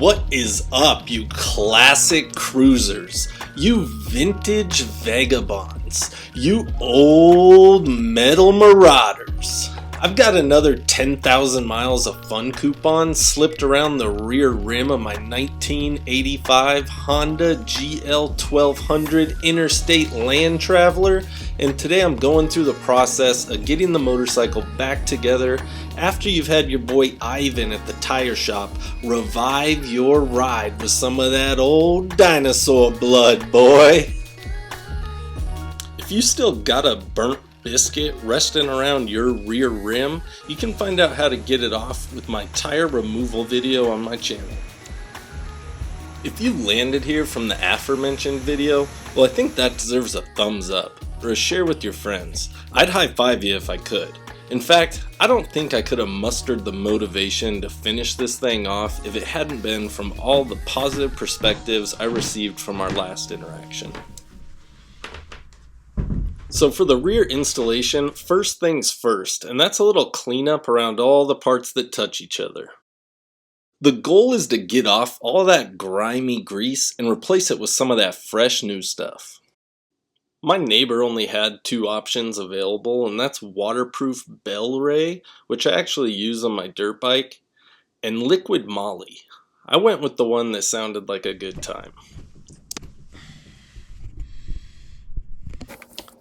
What is up, you classic cruisers, you vintage vagabonds, you old metal marauders? I've got another 10,000 miles of fun coupon slipped around the rear rim of my 1985 Honda GL1200 Interstate Land Traveler, and today I'm going through the process of getting the motorcycle back together after you've had your boy Ivan at the tire shop revive your ride with some of that old dinosaur blood, boy. If you still got a burnt biscuit resting around your rear rim, you can find out how to get it off with my tire removal video on my channel. If you landed here from the aforementioned video, well, I think that deserves a thumbs up or a share with your friends. I'd high five you if I could. In fact, I don't think I could have mustered the motivation to finish this thing off if it hadn't been from all the positive perspectives I received from our last interaction. So for the rear installation, first things first, and that's a little cleanup around all the parts that touch each other. The goal is to get off all that grimy grease and replace it with some of that fresh new stuff. My neighbor only had two options available, and that's waterproof Bell Ray, which I actually use on my dirt bike, and liquid moly. I went with the one that sounded like a good time.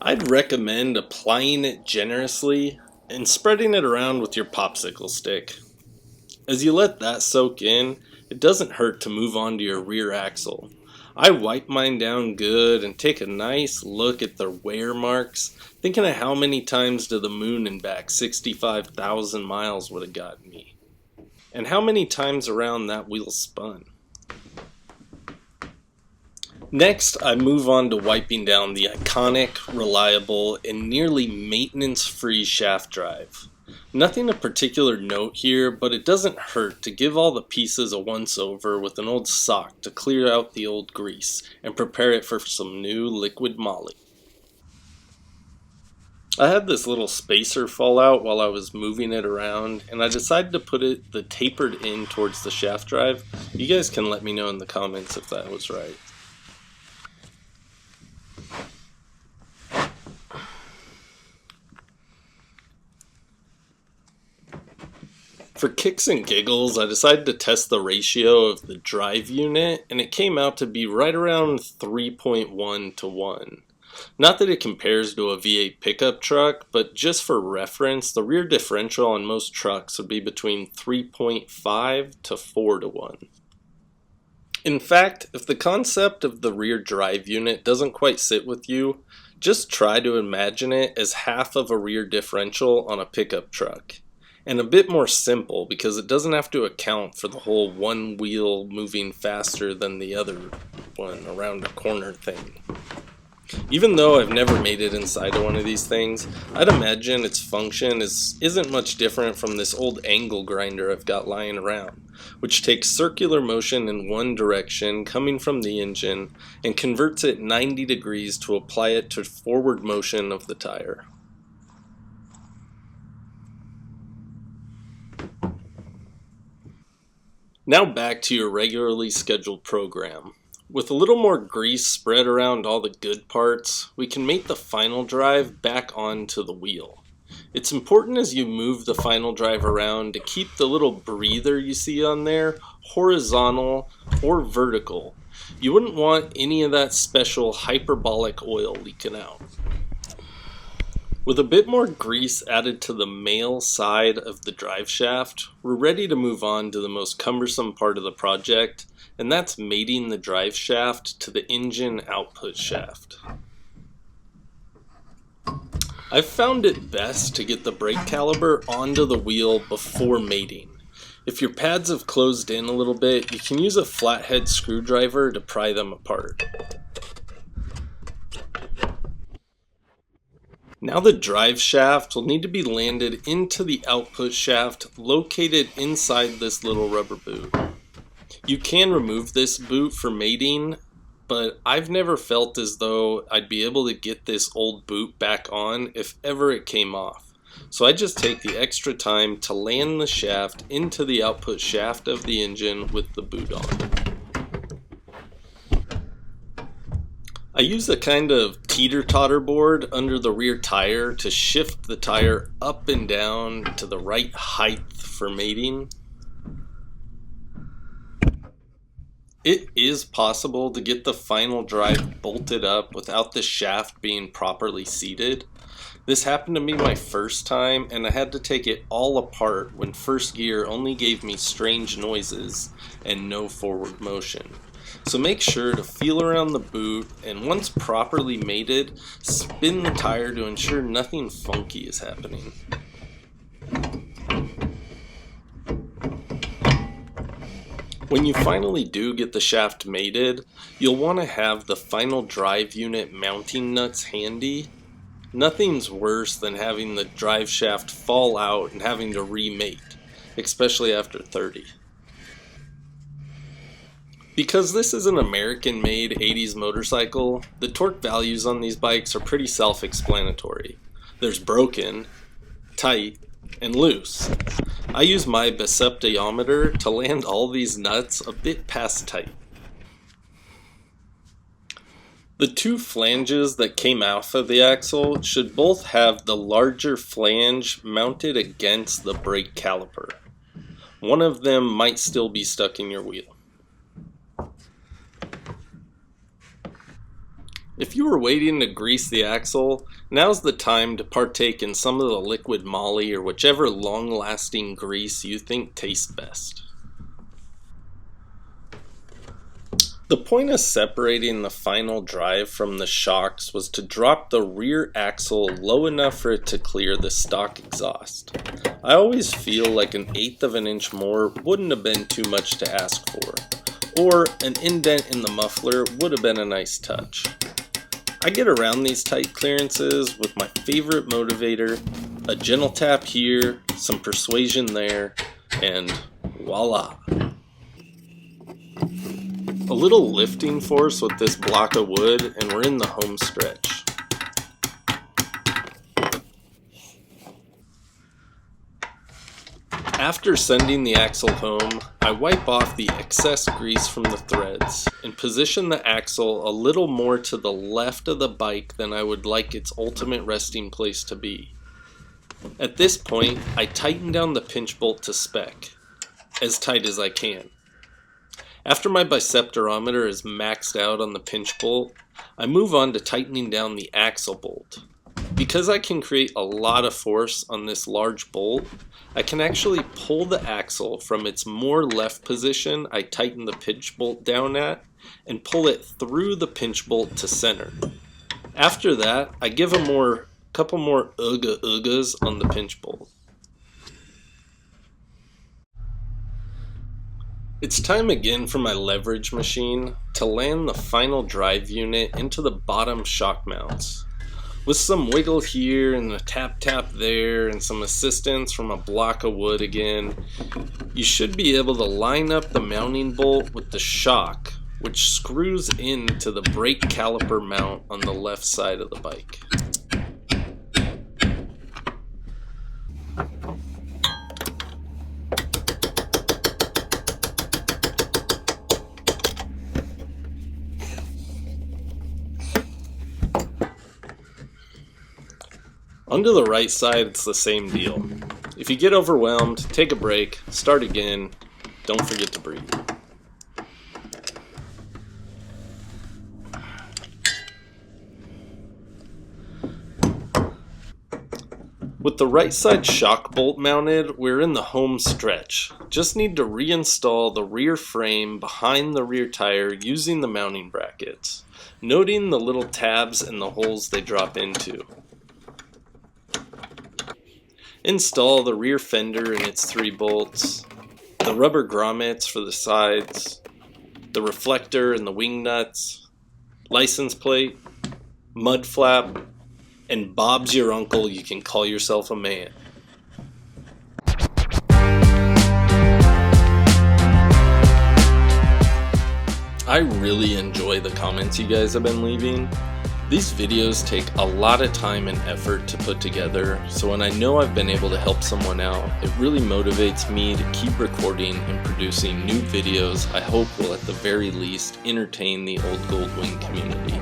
I'd recommend applying it generously and spreading it around with your popsicle stick. As you let that soak in, it doesn't hurt to move on to your rear axle. I wipe mine down good and take a nice look at the wear marks, thinking of how many times to the moon and back 65,000 miles would have gotten me, and how many times around that wheel spun. Next, I move on to wiping down the iconic, reliable, and nearly maintenance-free shaft drive. Nothing of particular note here, but it doesn't hurt to give all the pieces a once-over with an old sock to clear out the old grease and prepare it for some new liquid moly. I had this little spacer fall out while I was moving it around, and I decided to put the tapered end towards the shaft drive. You guys can let me know in the comments if that was right. For kicks and giggles, I decided to test the ratio of the drive unit, and it came out to be right around 3.1 to 1. Not that it compares to a V8 pickup truck, but just for reference, the rear differential on most trucks would be between 3.5 to 4 to 1. In fact, if the concept of the rear drive unit doesn't quite sit with you, just try to imagine it as half of a rear differential on a pickup truck. And a bit more simple because it doesn't have to account for the whole one wheel moving faster than the other one around a corner thing. Even though I've never made it inside of one of these things, I'd imagine its function isn't much different from this old angle grinder I've got lying around, which takes circular motion in one direction coming from the engine and converts it 90 degrees to apply it to forward motion of the tire. Now back to your regularly scheduled program. With a little more grease spread around all the good parts, we can make the final drive back onto the wheel. It's important as you move the final drive around to keep the little breather you see on there horizontal or vertical. You wouldn't want any of that special hyperbolic oil leaking out. With a bit more grease added to the male side of the drive shaft, we're ready to move on to the most cumbersome part of the project, and that's mating the drive shaft to the engine output shaft. I've found it best to get the brake caliper onto the wheel before mating. If your pads have closed in a little bit, you can use a flathead screwdriver to pry them apart. Now the drive shaft will need to be landed into the output shaft located inside this little rubber boot. You can remove this boot for mating, but I've never felt as though I'd be able to get this old boot back on if ever it came off. So I just take the extra time to land the shaft into the output shaft of the engine with the boot on. I use a kind of teeter-totter board under the rear tire to shift the tire up and down to the right height for mating. It is possible to get the final drive bolted up without the shaft being properly seated. This happened to me my first time, and I had to take it all apart when first gear only gave me strange noises and no forward motion. So make sure to feel around the boot, and once properly mated, spin the tire to ensure nothing funky is happening. When you finally do get the shaft mated, you'll want to have the final drive unit mounting nuts handy. Nothing's worse than having the drive shaft fall out and having to remate, especially after 30. Because this is an American-made 80s motorcycle, the torque values on these bikes are pretty self-explanatory. There's broken, tight, and loose. I use my biceptiometer to land all these nuts a bit past tight. The two flanges that came off of the axle should both have the larger flange mounted against the brake caliper. One of them might still be stuck in your wheel. If you were waiting to grease the axle, now's the time to partake in some of the liquid moly or whichever long-lasting grease you think tastes best. The point of separating the final drive from the shocks was to drop the rear axle low enough for it to clear the stock exhaust. I always feel like an 1/8 of an inch more wouldn't have been too much to ask for, or an indent in the muffler would have been a nice touch. I get around these tight clearances with my favorite motivator, a gentle tap here, some persuasion there, and voila! A little lifting force with this block of wood and we're in the home stretch. After sending the axle home, I wipe off the excess grease from the threads and position the axle a little more to the left of the bike than I would like its ultimate resting place to be. At this point, I tighten down the pinch bolt to spec, as tight as I can. After my biceptometer is maxed out on the pinch bolt, I move on to tightening down the axle bolt. Because I can create a lot of force on this large bolt, I can actually pull the axle from its more left position I tighten the pinch bolt down at and pull it through the pinch bolt to center. After that, I give a couple more oogas on the pinch bolt. It's time again for my leverage machine to land the final drive unit into the bottom shock mounts. With some wiggle here and a tap there and some assistance from a block of wood again, you should be able to line up the mounting bolt with the shock, which screws into the brake caliper mount on the left side of the bike. Onto the right side, it's the same deal. If you get overwhelmed, take a break, start again, don't forget to breathe. With the right side shock bolt mounted, we're in the home stretch. Just need to reinstall the rear frame behind the rear tire using the mounting brackets, noting the little tabs and the holes they drop into. Install the rear fender and its 3 bolts, the rubber grommets for the sides, the reflector and the wing nuts, license plate, mud flap, and Bob's your uncle, you can call yourself a man. I really enjoy the comments you guys have been leaving. These videos take a lot of time and effort to put together, so when I know I've been able to help someone out, it really motivates me to keep recording and producing new videos I hope will at the very least entertain the old Goldwing community.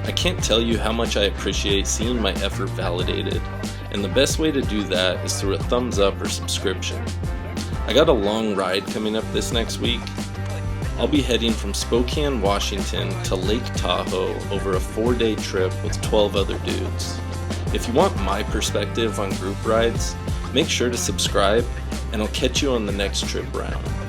I can't tell you how much I appreciate seeing my effort validated, and the best way to do that is through a thumbs up or subscription. I got a long ride coming up this next week. I'll be heading from Spokane, Washington to Lake Tahoe over a 4-day trip with 12 other dudes. If you want my perspective on group rides, make sure to subscribe and I'll catch you on the next trip round.